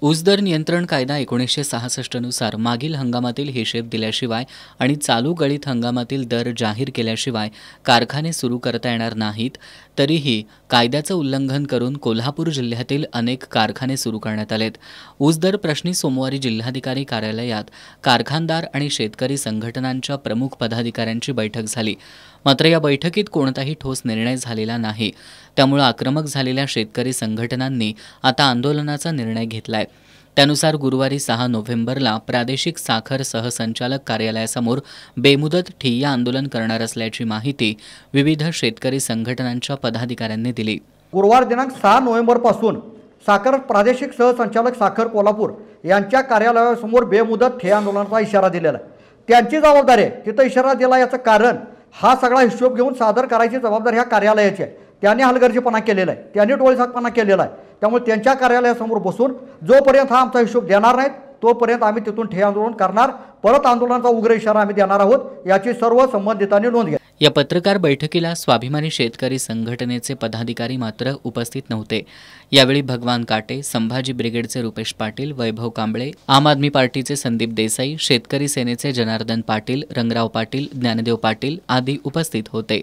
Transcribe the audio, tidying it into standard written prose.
ऊस दर नियंत्रण कायदा 1966 नुसार मागील हंगामातील हिशेब दिल्याशिवाय आणि चालू गळीत हंगामातील दर जाहीर केल्याशिवाय कारखाने सुरू करता येणार नाहीत। तरीही कायद्याचं उल्लंघन करून कोल्हापूर जिल्ह्यातील अनेक कारखाने सुरू करण्यात आलेत। ऊस दर प्रश्नी सोमवारी जिल्हाधिकारी कार्यालयात कारखानदार आणि शेतकरी संघटनांच्या प्रमुख पदाधिकाऱ्यांची बैठक झाली। मात्र या बैठकीत कोणताही ठोस निर्णय झालेला नाही। त्यामुळे आक्रमक झालेल्या शेतकरी संघटनांनी आता आंदोलनाचा निर्णय घेतलाय। त्यानुसार गुरुवारी 6 नोव्हेंबरला प्रादेशिक साखर सहसंचालक कार्यालयासमोर बेमुदत ठिय्या आंदोलन करणार असल्याची माहिती विविध शेतकरी संघटनांच्या पदाधिकाऱ्यांनी दिली। गुरुवार दिनांक 6 नोव्हेंबरपासून साखर प्रादेशिक सहसंचालक साखर कोल्हापूर यांच्या कार्यालयासमोर बेमुदत ठिय्या आंदोलनाचा इशारा दिलेला आहे। त्यांची जबाबदारी आहे, तिथं इशारा दिला याचं कारण हा सगळा हिशोब घेऊन सादर करायची जबाबदारी ह्या कार्यालयाची आहे। त्यांनी हलगर्जीपणा केलेला आहे, त्यांनी डोळेझाकपणा केलेला आहे। त्यामुळे त्यांच्या कार्यालयासमोर बसून जोपर्यंत हा आमचा हिशोब देणार नाहीत तोपर्यंत आम्ही तिथून ठिय्या आंदोलन करणार, परत आंदोलनाचा उग्र इशारा आम्ही देणार आहोत, याची सर्व संबंधितांनी नोंद घ्या। या पत्रकार बैठकीला स्वाभिमानी शेतकरी संघटनेचे पदाधिकारी मात्र उपस्थित नव्हते। यावेळी भगवान काटे, संभाजी ब्रिगेडचे रुपेश पाटील, वैभव कांबळे, आम आदमी पार्टीचे संदीप देसाई, शेतकरी सेनेचे जनार्दन पाटील, रंगराव पाटील, ज्ञानदेव पाटील आदी उपस्थित होते।